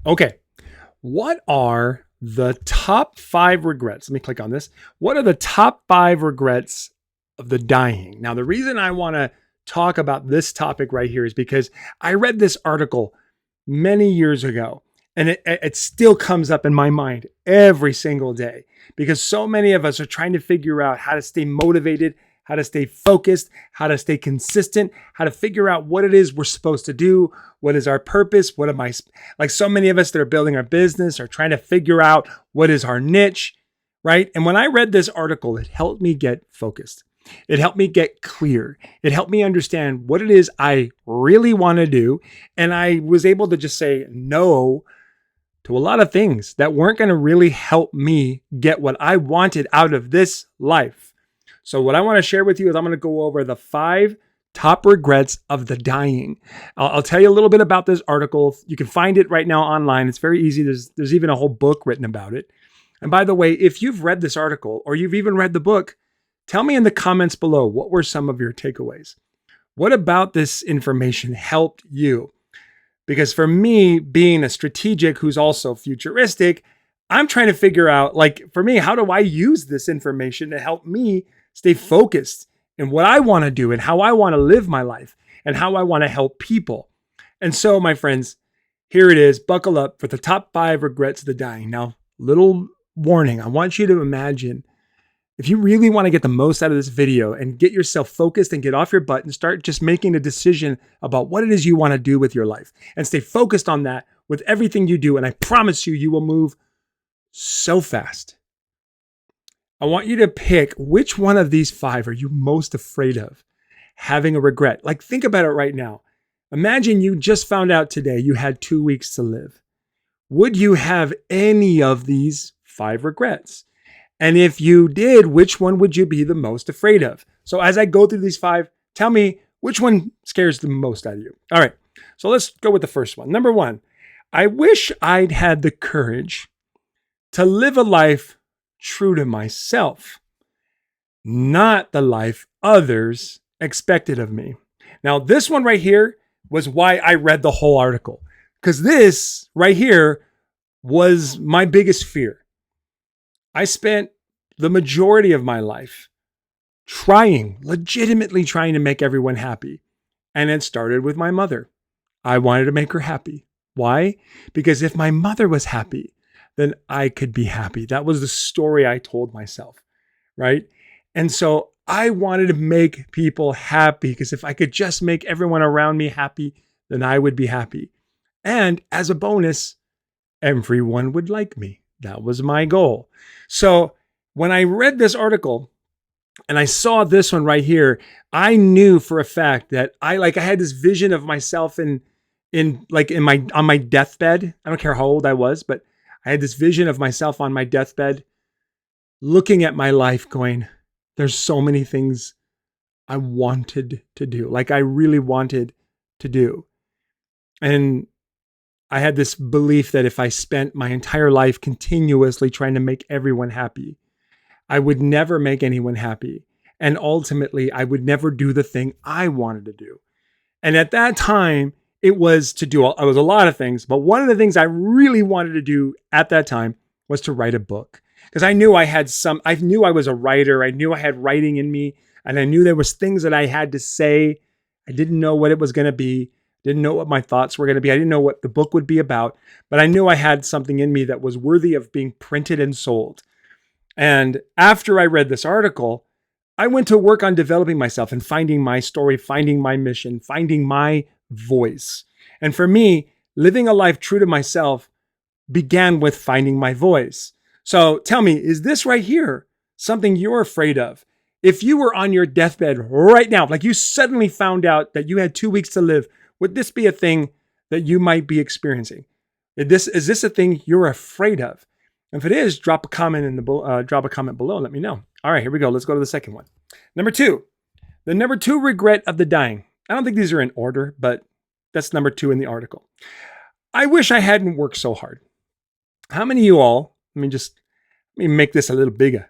Okay. What are the top 5 regrets? Let me click on this. What are the top 5 regrets of the dying? Now, the reason I want to talk about this topic right here is because I read this article many years ago, and it still comes up in my mind every single day because so many of us are trying to figure out how to stay motivated, how to stay focused, how to stay consistent, how to figure out what it is we're supposed to do, what is our purpose, what am I, like so many of us that are building our business are trying to figure out what is our niche, right? And when I read this article, it helped me get focused. It helped me get clear. It helped me understand what it is I really want to do. And I was able to just say no to a lot of things that weren't going to really help me get what I wanted out of this life. So what I want to share with you is I'm going to go over the 5 top regrets of the dying. I'll tell you a little bit about this article. You can find it right now online. It's very easy. There's even a whole book written about it. And by the way, if you've read this article or you've even read the book, tell me in the comments below, what were some of your takeaways? What about this information helped you? Because for me, being a strategic who's also futuristic, I'm trying to figure out, like, for me, how do I use this information to help me stay focused in what I want to do and how I want to live my life and how I want to help people. And so, my friends, here it is. Buckle up for the top 5 regrets of the dying. Now, little warning. I want you to imagine if you really want to get the most out of this video and get yourself focused and get off your butt and start just making a decision about what it is you want to do with your life and stay focused on that with everything you do. And I promise you, you will move so fast. I want you to pick which one of these 5 are you most afraid of having a regret. Like, think about it right now. Imagine you just found out today you had 2 weeks to live. Would you have any of these 5 regrets? And if you did, which one would you be the most afraid of? So as I go through these 5, tell me which one scares the most out of you. All right, so let's go with the first one. Number 1, I wish I'd had the courage to live a life true to myself, not the life others expected of me. Now, this one right here was why I read the whole article, because this right here was my biggest fear. I spent the majority of my life legitimately trying to make everyone happy. And it started with my mother. I wanted to make her happy. Why? Because if my mother was happy, then I could be happy. That was the story I told myself, right? And so I wanted to make people happy because if I could just make everyone around me happy, then I would be happy. And as a bonus, everyone would like me. That was my goal. So when I read this article and I saw this one right here, I knew for a fact that I had this vision of myself on my deathbed. I don't care how old I was, but I had this vision of myself on my deathbed, looking at my life going, there's so many things I wanted to do. Like I really wanted to do. And I had this belief that if I spent my entire life continuously trying to make everyone happy, I would never make anyone happy. And ultimately, I would never do the thing I wanted to do. And at that time, it was a lot of things. But one of the things I really wanted to do at that time was to write a book. Because I knew I was a writer. I knew I had writing in me. And I knew there was things that I had to say. I didn't know what it was going to be. Didn't know what my thoughts were going to be. I didn't know what the book would be about, but I knew I had something in me that was worthy of being printed and sold. And after I read this article, I went to work on developing myself and finding my story, finding my mission, finding my voice. And for me, living a life true to myself began with finding my voice. So tell me, is this right here something you're afraid of? If you were on your deathbed right now, like you suddenly found out that you had 2 weeks to live, would this be a thing that you might be experiencing? Is this a thing you're afraid of? And if it is, drop a comment below and let me know. All right, here we go. Let's go to the second one. Number 2, the number 2 regret of the dying. I don't think these are in order, but that's number 2 in the article. I wish I hadn't worked so hard. How many of you all, let me make this a little bigger.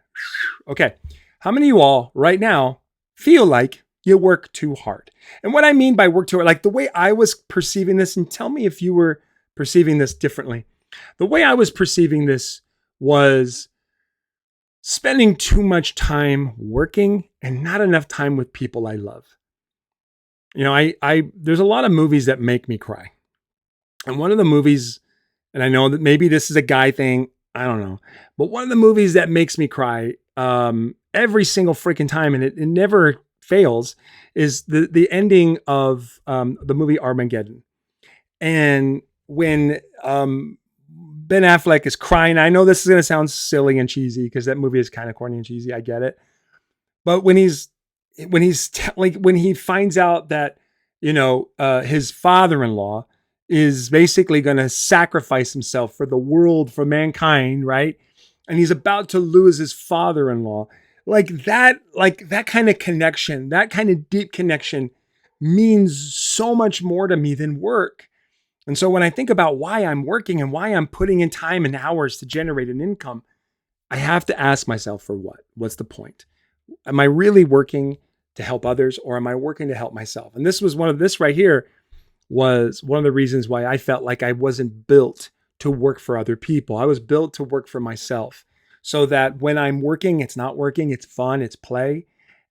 Okay. How many of you all right now feel like you work too hard? And what I mean by work too hard, like the way I was perceiving this, and tell me if you were perceiving this differently. The way I was perceiving this was spending too much time working and not enough time with people I love. I there's a lot of movies that make me cry. And one of the movies, and I know that maybe this is a guy thing, I don't know, but one of the movies that makes me cry every single freaking time, and it never fails, is the ending of the movie Armageddon. And when Ben Affleck is crying, I know this is going to sound silly and cheesy because that movie is kind of corny and cheesy. I get it. But when he finds out that, his father-in-law is basically going to sacrifice himself for the world, for mankind, right? And he's about to lose his father-in-law. That kind of connection, that kind of deep connection means so much more to me than work. And so when I think about why I'm working and why I'm putting in time and hours to generate an income, I have to ask myself, for what? What's the point? Am I really working to help others, or am I working to help myself? And this right here was one of the reasons why I felt like I wasn't built to work for other people. I was built to work for myself, so that when I'm working, it's not working, it's fun, it's play,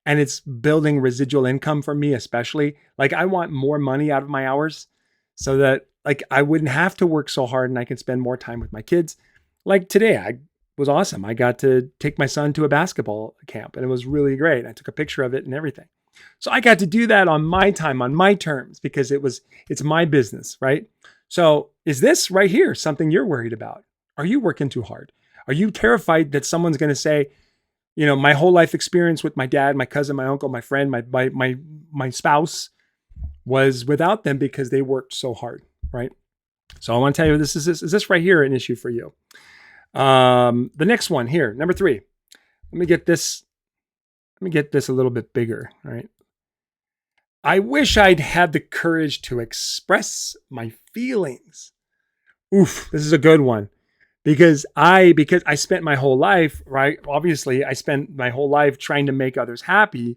and it's building residual income for me, especially. Like, I want more money out of my hours so that I wouldn't have to work so hard and I can spend more time with my kids. Like today, I was awesome. I got to take my son to a basketball camp and it was really great. I took a picture of it and everything. So I got to do that on my time, on my terms, because it's my business, right? So is this right here something you're worried about? Are you working too hard? Are you terrified that someone's going to say, my whole life experience with my dad, my cousin, my uncle, my friend, my spouse was without them because they worked so hard, right? So I want to tell you, is this right here an issue for you? The next one here, number 3. Let me get this a little bit bigger, right? I wish I'd had the courage to express my feelings. Oof, this is a good one. Because I spent my whole life, right? Obviously, I spent my whole life trying to make others happy.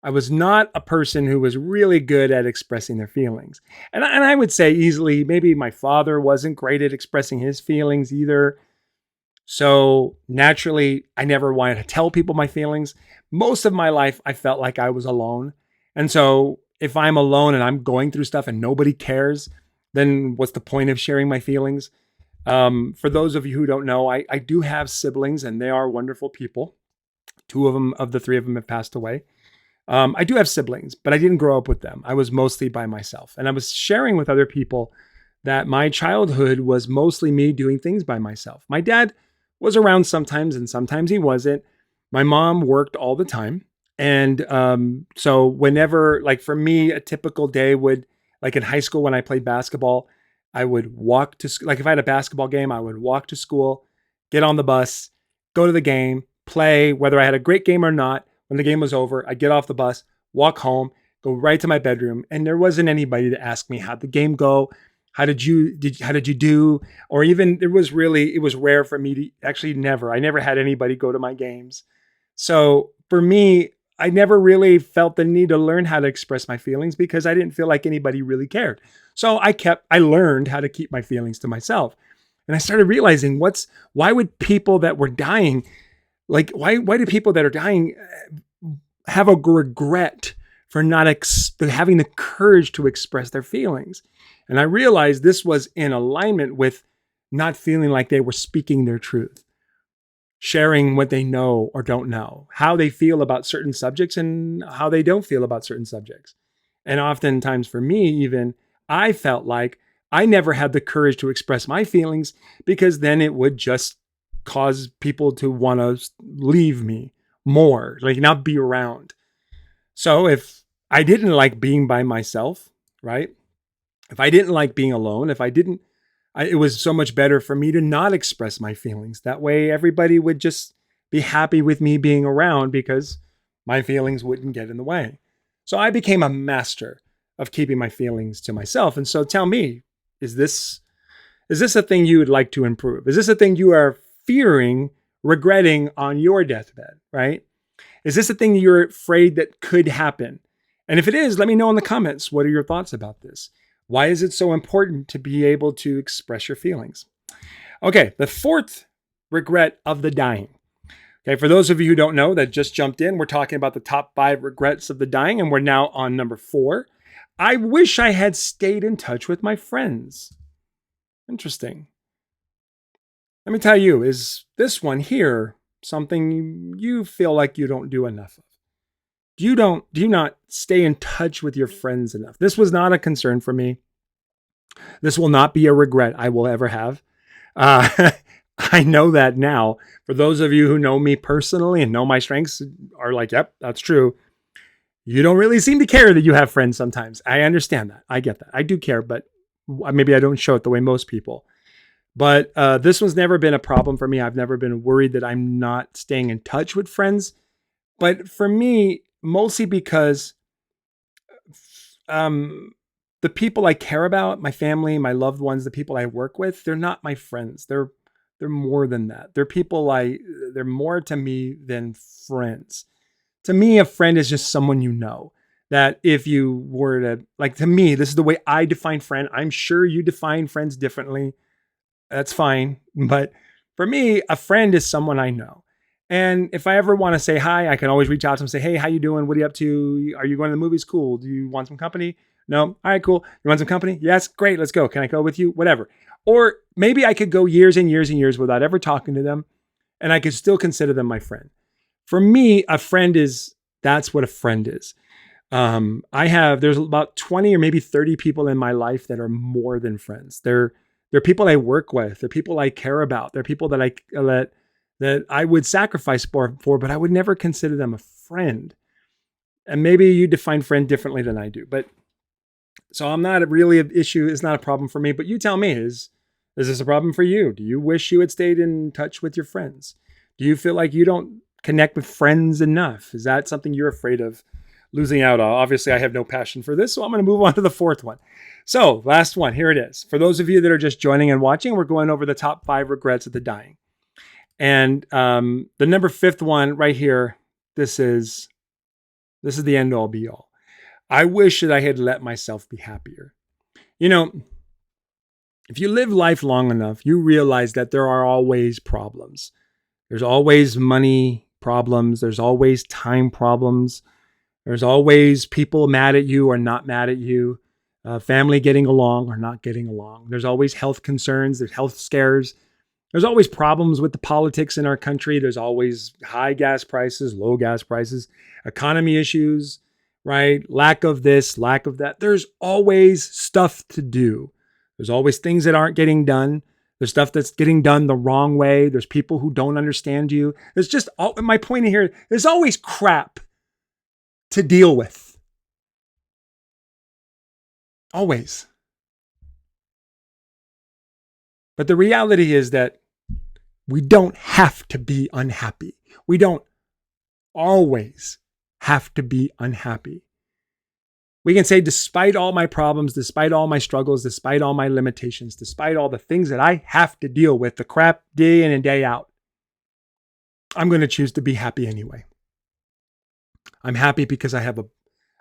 I was not a person who was really good at expressing their feelings. And I would say easily, maybe my father wasn't great at expressing his feelings either. So naturally, I never wanted to tell people my feelings. Most of my life, I felt like I was alone. And so if I'm alone and I'm going through stuff and nobody cares, then what's the point of sharing my feelings? For those of you who don't know, I do have siblings and they are wonderful people. 2 of the 3 of them have passed away. I do have siblings, but I didn't grow up with them. I was mostly by myself. And I was sharing with other people that my childhood was mostly me doing things by myself. My dad was around sometimes and sometimes he wasn't. My mom worked all the time. And so whenever, like for me, a typical day would, like in high school when I played basketball, I would walk to, like if I had a basketball game, I would walk to school, get on the bus, go to the game, play, whether I had a great game or not. When the game was over, I'd get off the bus, walk home, go right to my bedroom. And there wasn't anybody to ask me, how'd the game go? How did you do? Or even it was rare for me to actually I never had anybody go to my games. So for me, I never really felt the need to learn how to express my feelings because I didn't feel like anybody really cared. So I learned how to keep my feelings to myself. And I started realizing why would people that were dying, like why do people that are dying have a regret for not having the courage to express their feelings? And I realized this was in alignment with not feeling like they were speaking their truth, sharing what they know or don't know, how they feel about certain subjects and how they don't feel about certain subjects. And oftentimes for me, even, I felt like I never had the courage to express my feelings because then it would just cause people to want to leave me more, like not be around. So if I didn't like being by myself, right? If I didn't like being alone, it was so much better for me to not express my feelings. That way everybody would just be happy with me being around because my feelings wouldn't get in the way. So I became a master of keeping my feelings to myself. And so tell me, is this a thing you would like to improve? Is this a thing you are fearing, regretting on your deathbed, right? Is this a thing you're afraid that could happen? And if it is, let me know in the comments. What are your thoughts about this? Why is it so important to be able to express your feelings? Okay, the fourth regret of the dying. Okay, for those of you who don't know that just jumped in, we're talking about the top 5 regrets of the dying, and we're now on number 4. I wish I had stayed in touch with my friends. Interesting. Let me tell you, is this one here something you feel like you don't do enough of? Do you not stay in touch with your friends enough? This was not a concern for me. This will not be a regret I will ever have. Uh, I know that now. For those of you who know me personally and know my strengths are like, yep, that's true. You don't really seem to care that you have friends sometimes. I understand that. I get that. I do care, but maybe I don't show it the way most people. But this one's never been a problem for me. I've never been worried that I'm not staying in touch with friends. But for me, mostly because the people I care about, my family, my loved ones, the people I work with, they're not my friends. They're more than that. They're more to me than friends. To me, a friend is just someone you know. That if you were to, like, to me, this is the way I define friend. I'm sure you define friends differently. That's fine. But for me, a friend is someone I know. And if I ever want to say hi, I can always reach out to them and say, hey, how you doing? What are you up to? Are you going to the movies? Cool. Do you want some company? No. All right, cool. You want some company? Yes. Great. Let's go. Can I go with you? Whatever. Or maybe I could go years and years and years without ever talking to them, and I could still consider them my friend. For me, that's what a friend is. There's about 20 or maybe 30 people in my life that are more than friends. They're people I work with. They're people I care about. They're people that I would sacrifice for, but I would never consider them a friend. And maybe you define friend differently than I do, but so I'm not really an issue. It's not a problem for me, but you tell me, is this a problem for you? Do you wish you had stayed in touch with your friends? Do you feel like you don't connect with friends enough? Is that something you're afraid of losing out on? Obviously, I have no passion for this, so I'm going to move on to the fourth one. So last one, here it is. For those of you that are just joining and watching, we're going over the top 5 regrets of the dying. And the number 5th one right here, this is the end all be all. I wish that I had let myself be happier. You know, if you live life long enough, you realize that there are always problems. There's always money problems. There's always time problems. There's always people mad at you or not mad at you. Family getting along or not getting along. There's always health concerns. There's health scares. There's always problems with the politics in our country. There's always high gas prices, low gas prices, economy issues, right? Lack of this, lack of that. There's always stuff to do. There's always things that aren't getting done. There's stuff that's getting done the wrong way. There's people who don't understand you. There's just my point here. There's always crap to deal with. Always. But the reality is that we don't have to be unhappy. We don't always have to be unhappy. We can say, despite all my problems, despite all my struggles, despite all my limitations, despite all the things that I have to deal with, the crap day in and day out, I'm going to choose to be happy anyway. I'm happy because I have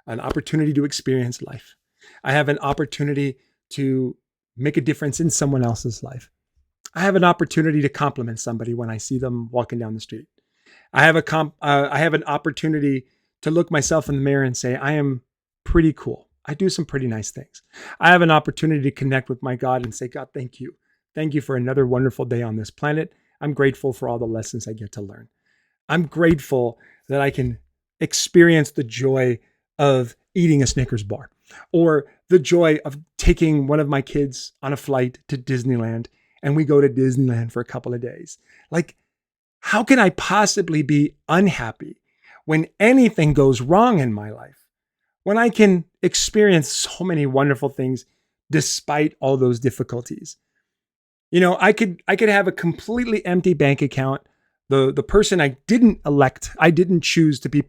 an opportunity to experience life. I have an opportunity to make a difference in someone else's life. I have an opportunity to compliment somebody when I see them walking down the street. I have an opportunity to look myself in the mirror and say, I am pretty cool. I do some pretty nice things. I have an opportunity to connect with my God and say, God, thank you. Thank you for another wonderful day on this planet. I'm grateful for all the lessons I get to learn. I'm grateful that I can experience the joy of eating a Snickers bar, or the joy of taking one of my kids on a flight to Disneyland, and we go to Disneyland for a couple of days. Like, how can I possibly be unhappy when anything goes wrong in my life? When I can experience so many wonderful things despite all those difficulties. You know, I could have a completely empty bank account. The person I didn't choose to be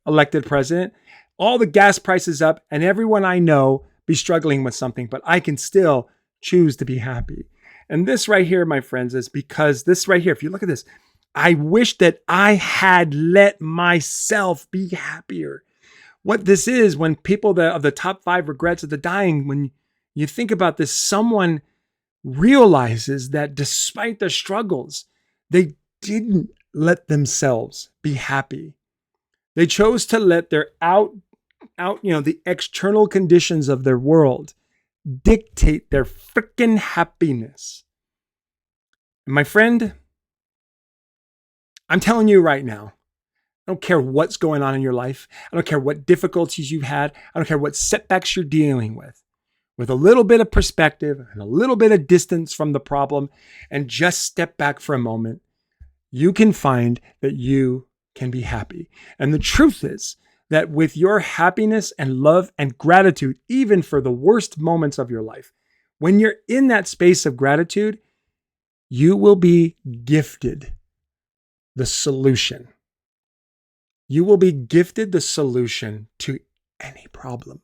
elected president, all the gas prices up, and everyone I know be struggling with something, but I can still choose to be happy. And this right here, my friends, is because this right here, if you look at this, I wish that I had let myself be happier. What this is, when people of the top 5 regrets of the dying, when you think about this, someone realizes that despite their struggles, they didn't let themselves be happy. They chose to let their the external conditions of their world dictate their freaking happiness. And my friend, I'm telling you right now, I don't care what's going on in your life. I don't care what difficulties you've had. I don't care what setbacks you're dealing with. With a little bit of perspective and a little bit of distance from the problem, and just step back for a moment, you can find that you can be happy. And the truth is that with your happiness and love and gratitude, even for the worst moments of your life, when you're in that space of gratitude, you will be gifted the solution. You will be gifted the solution to any problem.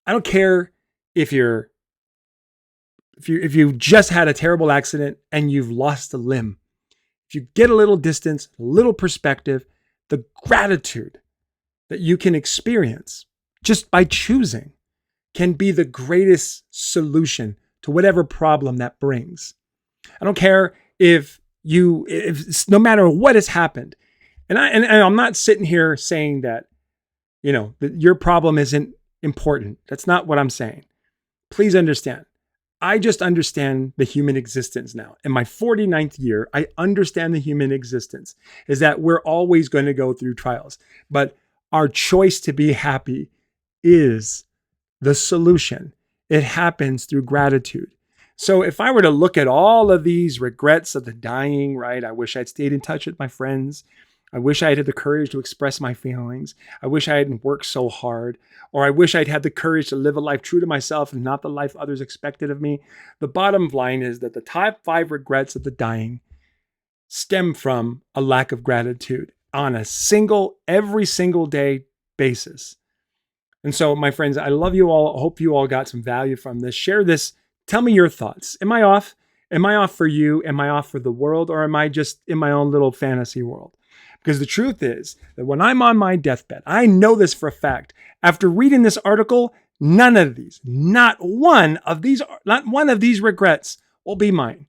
I don't care if you just had a terrible accident and you've lost a limb. If you get a little distance, a little perspective, the gratitude that you can experience just by choosing can be the greatest solution to whatever problem that brings. I don't care if no matter what has happened, and I'm not sitting here saying that, that your problem isn't important. That's not what I'm saying. Please understand. I just understand the human existence now. In my 49th year, I understand the human existence is that we're always going to go through trials, but our choice to be happy is the solution. It happens through gratitude. So if I were to look at all of these regrets of the dying, right? I wish I'd stayed in touch with my friends. I wish I had the courage to express my feelings. I wish I hadn't worked so hard. Or I wish I'd had the courage to live a life true to myself and not the life others expected of me. The bottom line is that the top 5 regrets of the dying stem from a lack of gratitude on every single day basis. And so, my friends, I love you all. I hope you all got some value from this. Share this. Tell me your thoughts. Am I off? Am I off for you? Am I off for the world? Or am I just in my own little fantasy world? Because the truth is that when I'm on my deathbed, I know this for a fact. After reading this article, not one of these regrets will be mine.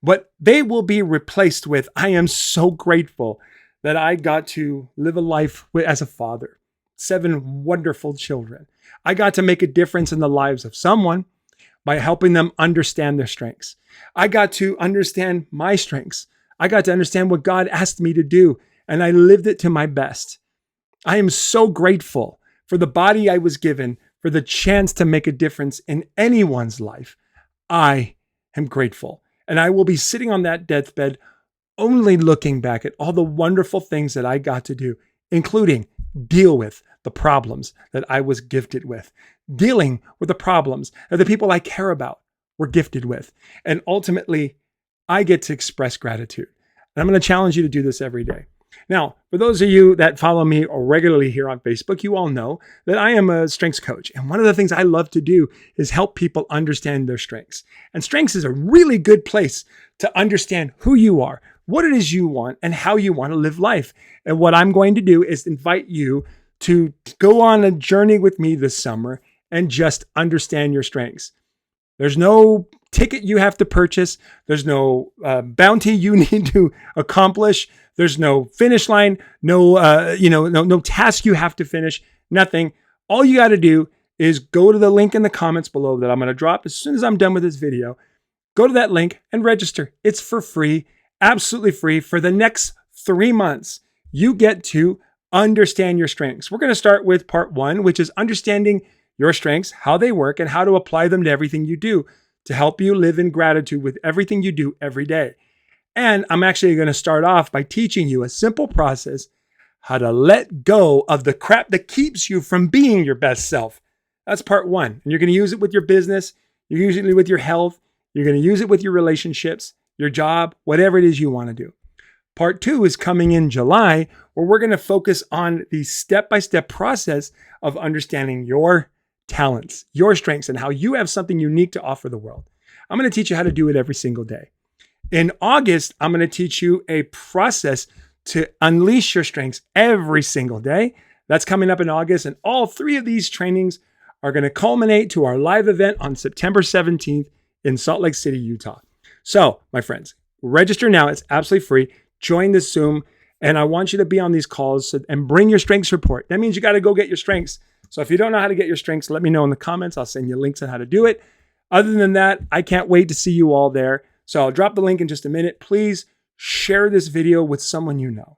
But they will be replaced with, I am so grateful that I got to live a life as a father, 7 wonderful children. I got to make a difference in the lives of someone by helping them understand their strengths. I got to understand my strengths. I got to understand what God asked me to do, and I lived it to my best. I am so grateful for the body I was given, for the chance to make a difference in anyone's life. I am grateful. And I will be sitting on that deathbed only looking back at all the wonderful things that I got to do, including deal with the problems that I was gifted with, dealing with the problems that the people I care about were gifted with. And ultimately, I get to express gratitude. And I'm going to challenge you to do this every day. Now, for those of you that follow me regularly here on Facebook, you all know that I am a strengths coach. And one of the things I love to do is help people understand their strengths. And strengths is a really good place to understand who you are, what it is you want, and how you want to live life. And what I'm going to do is invite you to go on a journey with me this summer and just understand your strengths. There's no ticket you have to purchase. There's no bounty you need to accomplish. There's no finish line, no task you have to finish, nothing. All you got to do is go to the link in the comments below that I'm going to drop as soon as I'm done with this video. Go to that link and register. It's for free, absolutely free. For the next 3 months, you get to understand your strengths. We're going to start with part 1, which is understanding your strengths, how they work, and how to apply them to everything you do to help you live in gratitude with everything you do every day. And I'm actually going to start off by teaching you a simple process, how to let go of the crap that keeps you from being your best self. That's part 1. And you're going to use it with your business. You're using it with your health. You're going to use it with your relationships, your job, whatever it is you want to do. Part 2 is coming in July, where we're going to focus on the step-by-step process of understanding your talents, your strengths, and how you have something unique to offer the world. I'm going to teach you how to do it every single day. In August, I'm going to teach you a process to unleash your strengths every single day. That's coming up in August. And all 3 of these trainings are going to culminate to our live event on September 17th in Salt Lake City, Utah. So, my friends, register now. It's absolutely free. Join the Zoom. And I want you to be on these calls and bring your strengths report. That means you got to go get your strengths. So if you don't know how to get your strengths, let me know in the comments. I'll send you links on how to do it. Other than that, I can't wait to see you all there. So I'll drop the link in just a minute. Please share this video with someone you know.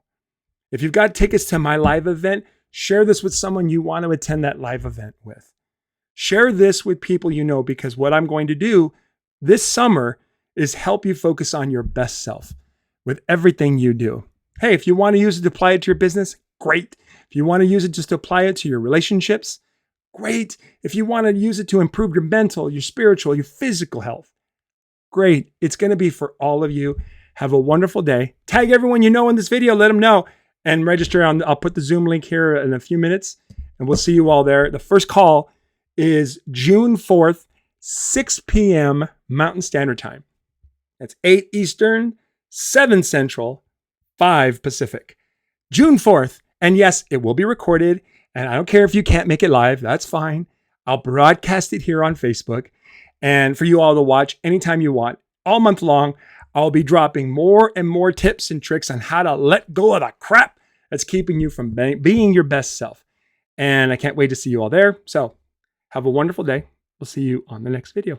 If you've got tickets to my live event, share this with someone you want to attend that live event with. Share this with people you know, because what I'm going to do this summer is help you focus on your best self with everything you do. Hey, if you want to use it to apply it to your business, great. If you want to use it just to apply it to your relationships, great. If you want to use it to improve your mental, your spiritual, your physical health, great. It's going to be for all of you. Have a wonderful day. Tag everyone you know in this video. Let them know and register on. I'll put the Zoom link here in a few minutes and we'll see you all there. The first call is June 4th, 6 p.m. Mountain Standard Time. That's 8 Eastern, 7 Central, 5 Pacific. June 4th. And yes, it will be recorded. And I don't care if you can't make it live. That's fine. I'll broadcast it here on Facebook. And for you all to watch anytime you want, all month long, I'll be dropping more and more tips and tricks on how to let go of the crap that's keeping you from being your best self. And I can't wait to see you all there. So have a wonderful day. We'll see you on the next video.